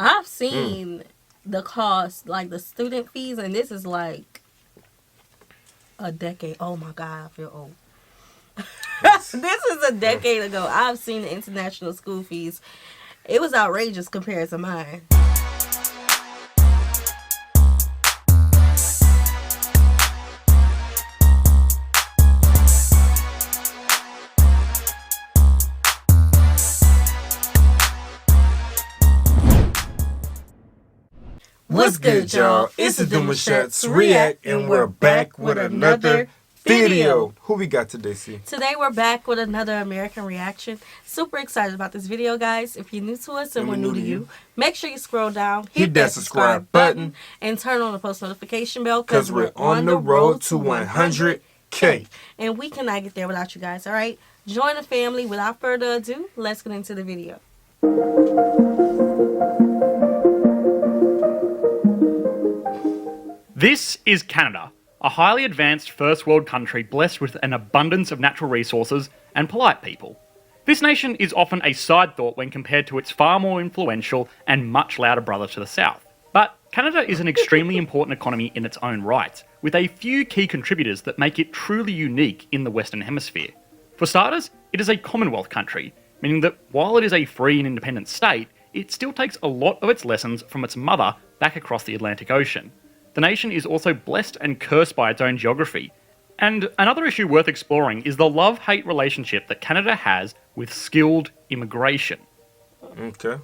I've seen the cost, like the student fees, and this is like a decade. Oh my God, I feel old. This is a decade ago. I've seen the international school fees. It was outrageous compared to mine. What's good, y'all? It's the Demouchet REACT, and we're back with another video. Who we got today, C? Today we're back with another American reaction. Super excited about this video, guys. If you're new to us and we're new to you, make sure you scroll down, hit that subscribe button, and turn on the post notification bell because we're on the road to 100K. And we cannot get there without you guys, all right? Join the family. Without further ado, let's get into the video. This is Canada, a highly advanced first world country blessed with an abundance of natural resources and polite people. This nation is often a side thought when compared to its far more influential and much louder brother to the south. But Canada is an extremely important economy in its own right, with a few key contributors that make it truly unique in the Western Hemisphere. For starters, it is a Commonwealth country, meaning that while it is a free and independent state, it still takes a lot of its lessons from its mother back across the Atlantic Ocean. The nation is also blessed and cursed by its own geography. And another issue worth exploring is the love-hate relationship that Canada has with skilled immigration. Okay.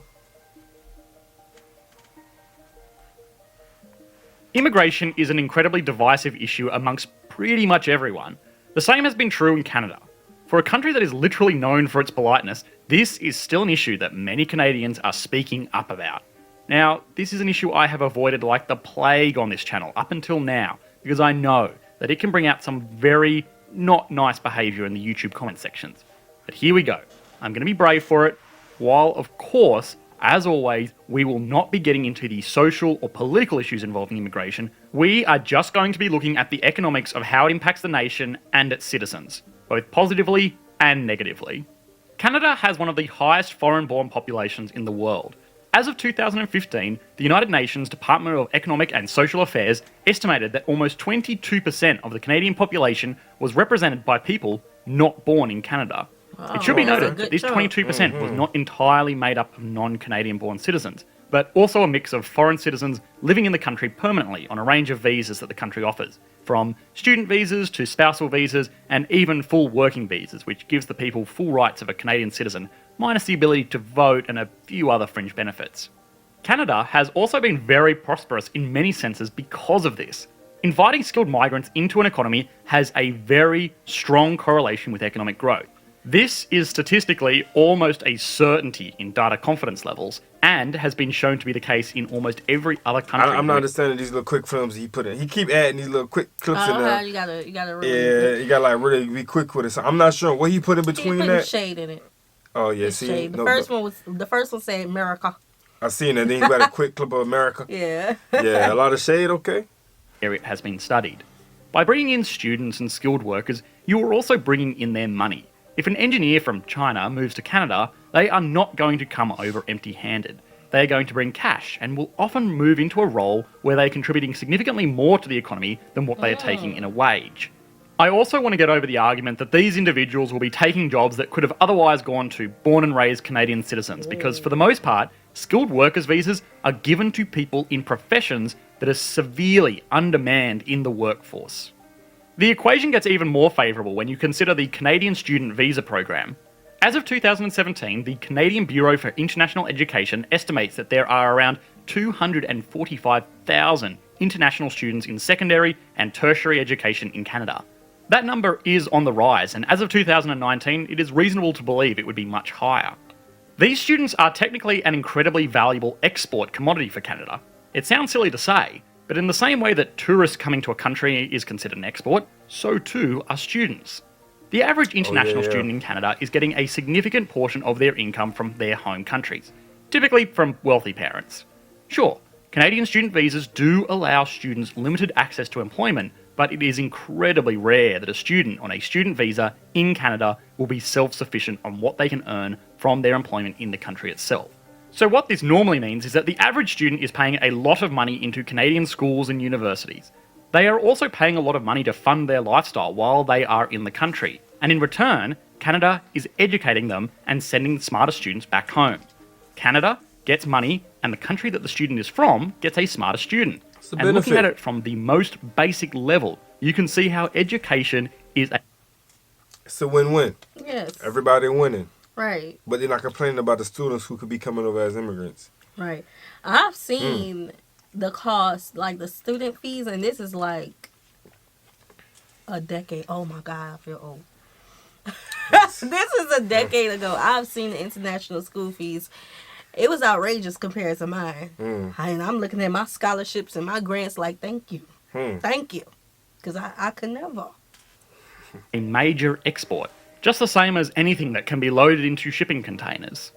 Immigration is an incredibly divisive issue amongst pretty much everyone. The same has been true in Canada. For a country that is literally known for its politeness, this is still an issue that many Canadians are speaking up about. Now, this is an issue I have avoided like the plague on this channel up until now, because I know that it can bring out some very not nice behaviour in the YouTube comment sections. But here we go. I'm going to be brave for it, while of course, as always, we will not be getting into the social or political issues involving immigration. We are just going to be looking at the economics of how it impacts the nation and its citizens, both positively and negatively. Canada has one of the highest foreign-born populations in the world. As of 2015, the United Nations Department of Economic and Social Affairs estimated that almost 22% of the Canadian population was represented by people not born in Canada. It should be noted that this 22% was not entirely made up of non-Canadian born citizens, but also a mix of foreign citizens living in the country permanently on a range of visas that the country offers, from student visas to spousal visas and even full working visas, which gives the people full rights of a Canadian citizen, minus the ability to vote and a few other fringe benefits. Canada has also been very prosperous in many senses because of this. Inviting skilled migrants into an economy has a very strong correlation with economic growth. This is statistically almost a certainty in data confidence levels, and has been shown to be the case in almost every other country. I'm not understanding these little quick films he put in. He keep adding these little quick clips in there. You gotta really. Yeah, you gotta like really be quick with it. So I'm not sure what he put in between he that. Shade in it. Oh yeah, It's see, shade. The first one said America. I seen it. Then you got a quick clip of America. Yeah. Yeah, a lot of shade. Okay. It has been studied. By bringing in students and skilled workers, you are also bringing in their money. If an engineer from China moves to Canada, they are not going to come over empty-handed. They are going to bring cash and will often move into a role where they are contributing significantly more to the economy than what they are taking in a wage. I also want to get over the argument that these individuals will be taking jobs that could have otherwise gone to born and raised Canadian citizens, because for the most part, skilled workers visas are given to people in professions that are severely undermanned in the workforce. The equation gets even more favourable when you consider the Canadian Student Visa Program. As of 2017, the Canadian Bureau for International Education estimates that there are around 245,000 international students in secondary and tertiary education in Canada. That number is on the rise, and as of 2019, it is reasonable to believe it would be much higher. These students are technically an incredibly valuable export commodity for Canada. It sounds silly to say, but in the same way that tourists coming to a country is considered an export, so too are students. The average international student in Canada is getting a significant portion of their income from their home countries, typically from wealthy parents. Sure, Canadian student visas do allow students limited access to employment, but it is incredibly rare that a student on a student visa in Canada will be self-sufficient on what they can earn from their employment in the country itself. So what this normally means is that the average student is paying a lot of money into Canadian schools and universities. They are also paying a lot of money to fund their lifestyle while they are in the country. And in return, Canada is educating them and sending the smarter students back home. Canada gets money, and the country that the student is from gets a smarter student. And benefit. looking at it from the most basic level, you can see how education is a... It's a win-win. Yes. Everybody winning. Right. But they're not complaining about the students who could be coming over as immigrants. Right. I've seen the cost, like the student fees, and this is like a decade. Oh my God, I feel old. This is a decade ago. I've seen the international school fees. It was outrageous compared to mine. And I'm looking at my scholarships and my grants like, thank you. Thank you. Because I could never. a major export, just the same as anything that can be loaded into shipping containers.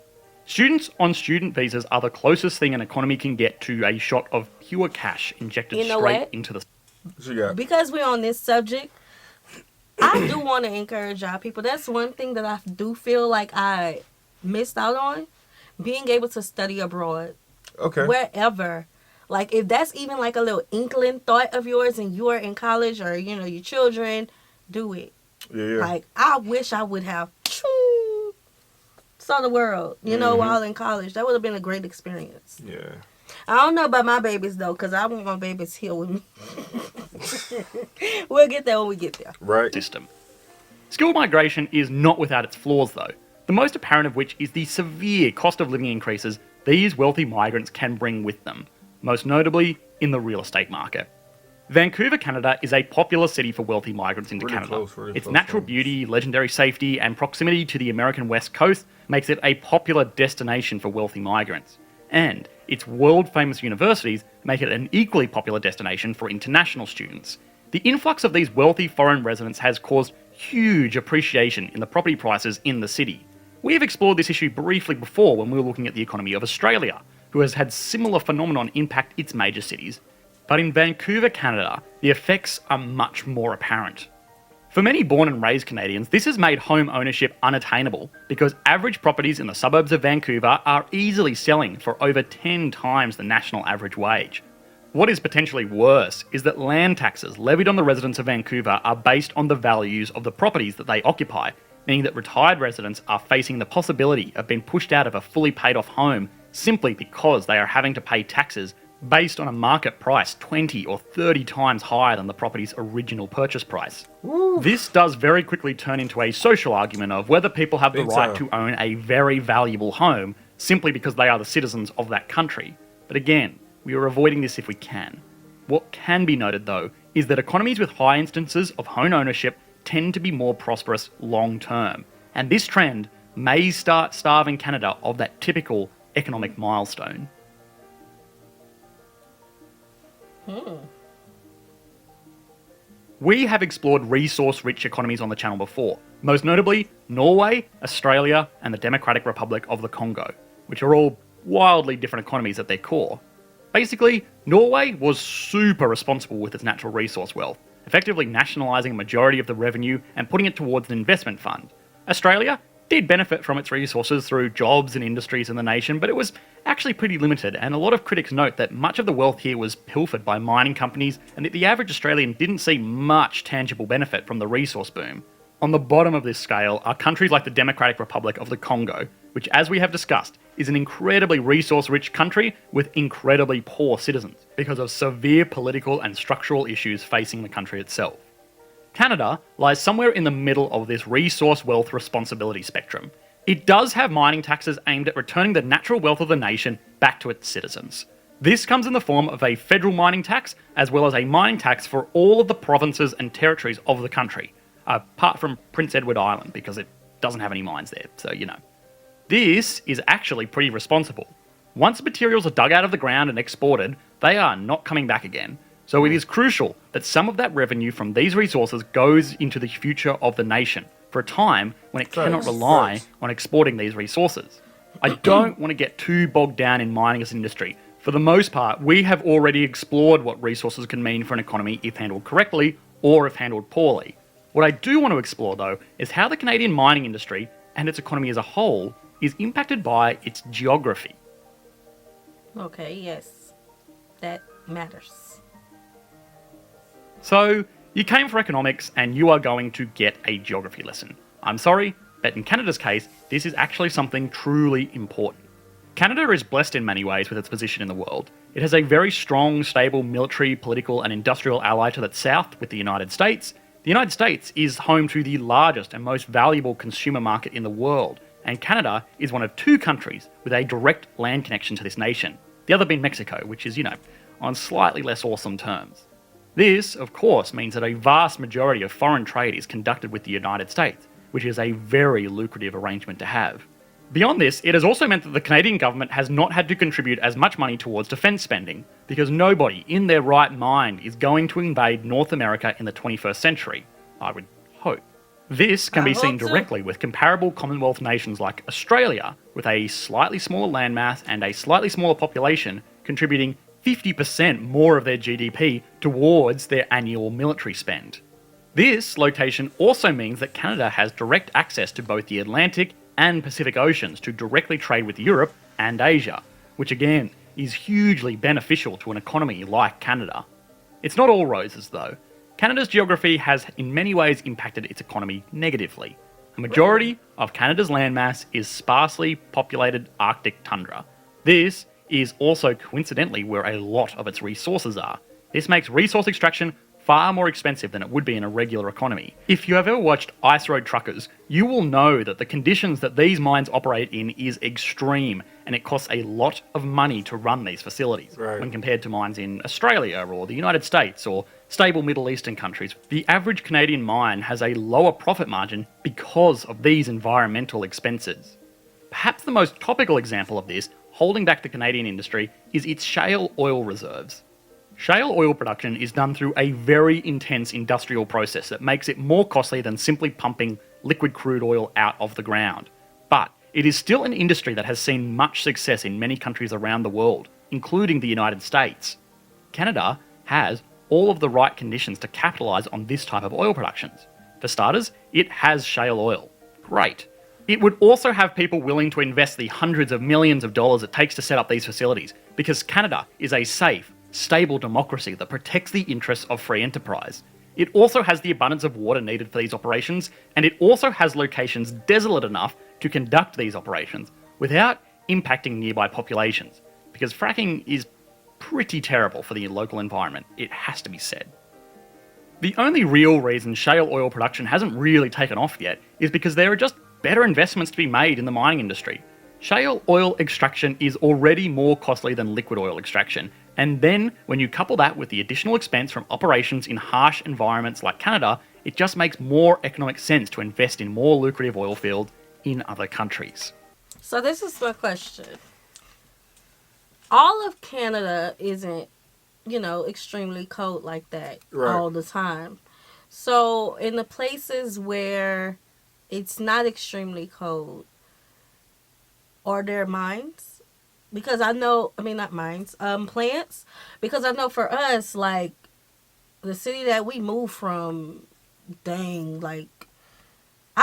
Students on student visas are the closest thing an economy can get to a shot of pure cash injected straight into the... What you got? Because we're on this subject, I do want to encourage y'all people. That's one thing that I do feel like I missed out on. Being able to study abroad. Okay. Wherever. Like, if that's even like a little inkling thought of yours and you are in college or, you know, your children, do it. Yeah. Like, I wish I would have saw the world, you know, while in college. That would have been a great experience. Yeah. I don't know about my babies, though, because I want my babies here with me. We'll get there when we get there. Right. System. Skilled migration is not without its flaws, though, the most apparent of which is the severe cost of living increases these wealthy migrants can bring with them, most notably in the real estate market. Vancouver, Canada is a popular city for wealthy migrants into Canada. Its natural beauty, legendary safety, and proximity to the American West Coast makes it a popular destination for wealthy migrants. And its world-famous universities make it an equally popular destination for international students. The influx of these wealthy foreign residents has caused huge appreciation in the property prices in the city. We have explored this issue briefly before when we were looking at the economy of Australia, who has had similar phenomenon impact its major cities. But in Vancouver, Canada, the effects are much more apparent. For many born and raised Canadians, this has made home ownership unattainable because average properties in the suburbs of Vancouver are easily selling for over 10 times the national average wage. What is potentially worse is that land taxes levied on the residents of Vancouver are based on the values of the properties that they occupy, meaning that retired residents are facing the possibility of being pushed out of a fully paid off home simply because they are having to pay taxes based on a market price 20 or 30 times higher than the property's original purchase price. Woo. This does very quickly turn into a social argument of whether people have the right to own a very valuable home simply because they are the citizens of that country. But again, we are avoiding this if we can. What can be noted though is that economies with high instances of home ownership tend to be more prosperous long term, and this trend may start starving Canada of that typical economic milestone. We have explored resource-rich economies on the channel before, most notably Norway, Australia, and the Democratic Republic of the Congo, which are all wildly different economies at their core. Basically, Norway was super responsible with its natural resource wealth, effectively nationalising a majority of the revenue and putting it towards an investment fund. Australia did benefit from its resources through jobs and industries in the nation, but it was actually pretty limited, and a lot of critics note that much of the wealth here was pilfered by mining companies, and that the average Australian didn't see much tangible benefit from the resource boom. On the bottom of this scale are countries like the Democratic Republic of the Congo, which, as we have discussed, is an incredibly resource-rich country with incredibly poor citizens because of severe political and structural issues facing the country itself. Canada lies somewhere in the middle of this resource wealth responsibility spectrum. It does have mining taxes aimed at returning the natural wealth of the nation back to its citizens. This comes in the form of a federal mining tax, as well as a mining tax for all of the provinces and territories of the country, apart from Prince Edward Island, because it doesn't have any mines there, so you know. This is actually pretty responsible. Once materials are dug out of the ground and exported, they are not coming back again. So it is crucial that some of that revenue from these resources goes into the future of the nation for a time when it cannot rely on exporting these resources. I don't want to get too bogged down in mining as an industry. For the most part, we have already explored what resources can mean for an economy if handled correctly or if handled poorly. What I do want to explore though is how the Canadian mining industry and its economy as a whole is impacted by its geography. Okay, yes. That matters. So, you came for economics and you are going to get a geography lesson. I'm sorry, but in Canada's case, this is actually something truly important. Canada is blessed in many ways with its position in the world. It has a very strong, stable military, political, and industrial ally to the south with the United States. The United States is home to the largest and most valuable consumer market in the world, and Canada is one of 2 countries with a direct land connection to this nation. The other being Mexico, which is, on slightly less awesome terms. This, of course, means that a vast majority of foreign trade is conducted with the United States, which is a very lucrative arrangement to have. Beyond this, it has also meant that the Canadian government has not had to contribute as much money towards defence spending, because nobody in their right mind is going to invade North America in the 21st century, I would hope. This can be seen directly with comparable Commonwealth nations like Australia, with a slightly smaller landmass and a slightly smaller population, contributing 50% more of their GDP towards their annual military spend. This location also means that Canada has direct access to both the Atlantic and Pacific Oceans to directly trade with Europe and Asia, which again is hugely beneficial to an economy like Canada. It's not all roses though. Canada's geography has in many ways impacted its economy negatively. A majority of Canada's landmass is sparsely populated Arctic tundra. This is also coincidentally where a lot of its resources are. This makes resource extraction far more expensive than it would be in a regular economy. If you have ever watched Ice Road Truckers, you will know that the conditions that these mines operate in is extreme, and it costs a lot of money to run these facilities when compared to mines in Australia or the United States or stable Middle Eastern countries. The average Canadian mine has a lower profit margin because of these environmental expenses. Perhaps the most topical example of this, holding back the Canadian industry, is its shale oil reserves. Shale oil production is done through a very intense industrial process that makes it more costly than simply pumping liquid crude oil out of the ground. But it is still an industry that has seen much success in many countries around the world, including the United States. Canada has all of the right conditions to capitalise on this type of oil productions. For starters, it has shale oil. Great. It would also have people willing to invest the hundreds of millions of dollars it takes to set up these facilities, because Canada is a safe, stable democracy that protects the interests of free enterprise. It also has the abundance of water needed for these operations, and it also has locations desolate enough to conduct these operations without impacting nearby populations, because fracking is pretty terrible for the local environment, it has to be said. The only real reason shale oil production hasn't really taken off yet is because there are just better investments to be made in the mining industry. Shale oil extraction is already more costly than liquid oil extraction, and then when you couple that with the additional expense from operations in harsh environments like Canada, it just makes more economic sense to invest in more lucrative oil fields in other countries. So this is my question. All of Canada isn't, extremely cold like that all the time. So in the places where it's not extremely cold, are there mines? Because I know, not mines, plants. Because I know for us, like, the city that we moved from, I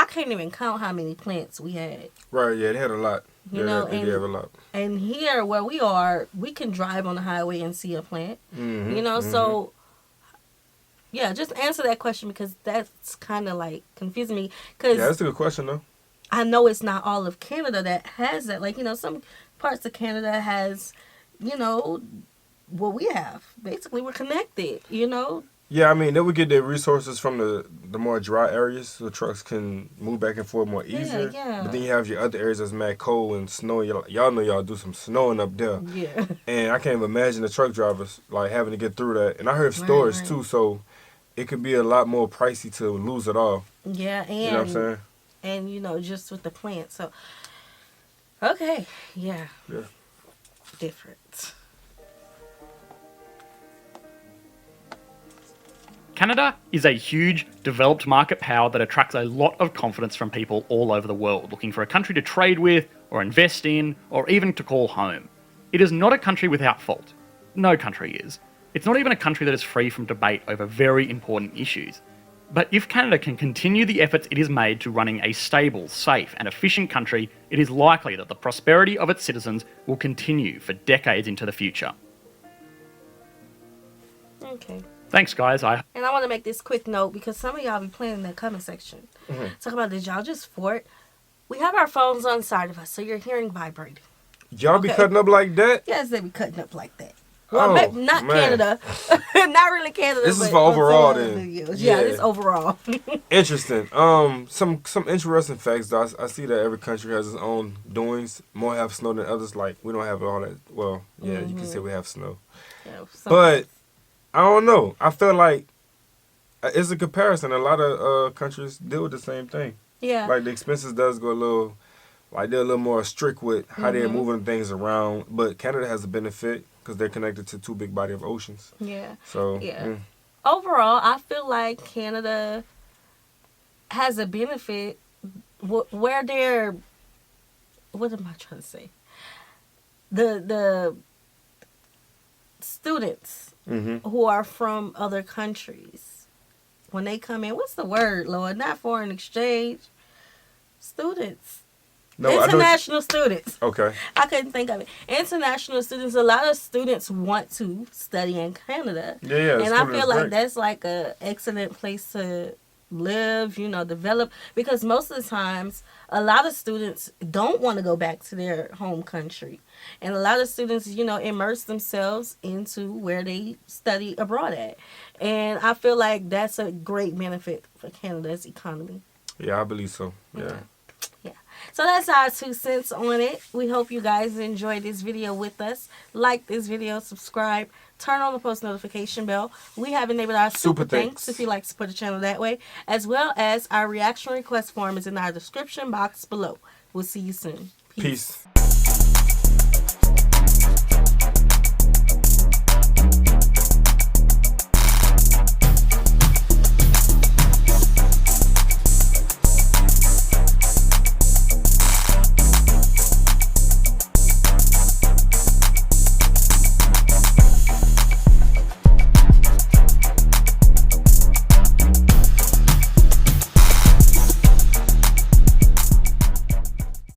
can't even count how many plants we had. Right, yeah, they had a lot. They have a lot. And here where we are, we can drive on the highway and see a plant. So, yeah, just answer that question, because that's kind of, confusing me. Yeah, that's a good question, though. I know it's not all of Canada that has that. Some parts of Canada has, what we have. Basically, we're connected, Yeah, they would get their resources from the more dry areas, so trucks can move back and forth more easier. Yeah. But then you have your other areas that's mad cold and snowy. Y'all know y'all do some snowing up there. Yeah. And I can't even imagine the truck drivers, having to get through that. And I heard storage, too, so it could be a lot more pricey to lose it all. Yeah, and... You know what I'm saying? And, just with the plant. So, okay. Yeah. Different. Canada is a huge, developed market power that attracts a lot of confidence from people all over the world, looking for a country to trade with, or invest in, or even to call home. It is not a country without fault. No country is. It's not even a country that is free from debate over very important issues. But if Canada can continue the efforts it has made to running a stable, safe and efficient country, it is likely that the prosperity of its citizens will continue for decades into the future. Okay. Thanks, guys. And I want to make this quick note because some of y'all be playing in the comment section. Talk about, did y'all just fart? We have our phones on the side of us, so you're hearing vibrating. Y'all be cutting up like that? Yes, they be cutting up like that. Well, not man. Canada. Not really Canada. This is but for overall some then. videos. Yeah, this overall. Interesting. Some interesting facts though. I see that every country has its own doings. More have snow than others. Like, we don't have all that. Well, yeah, you can say we have snow. Yeah, but I don't know. I feel like it's a comparison. A lot of countries deal with the same thing. Yeah. Like, the expenses does go a little, like, they're a little more strict with how they're moving things around. But Canada has a benefit because they're connected to two big body of oceans. Yeah. So, yeah. Overall, I feel like Canada has a benefit where they're, what am I trying to say? The students who are from other countries, when they come in, what's the word, Lord? Not foreign exchange. Students. No, international students. Okay. I couldn't think of it. International students. A lot of students want to study in Canada. Yeah. And I feel like that's like a excellent place to live, develop. Because most of the times, a lot of students don't want to go back to their home country. And a lot of students, immerse themselves into where they study abroad at. And I feel like that's a great benefit for Canada's economy. Yeah, I believe so. Yeah. So that's our 2 cents on it. We hope you guys enjoyed this video with us. Like this video, subscribe, turn on the post notification bell. We have enabled our super thanks if you like to support the channel that way, as well as our reaction request form is in our description box below. We'll see you soon. Peace.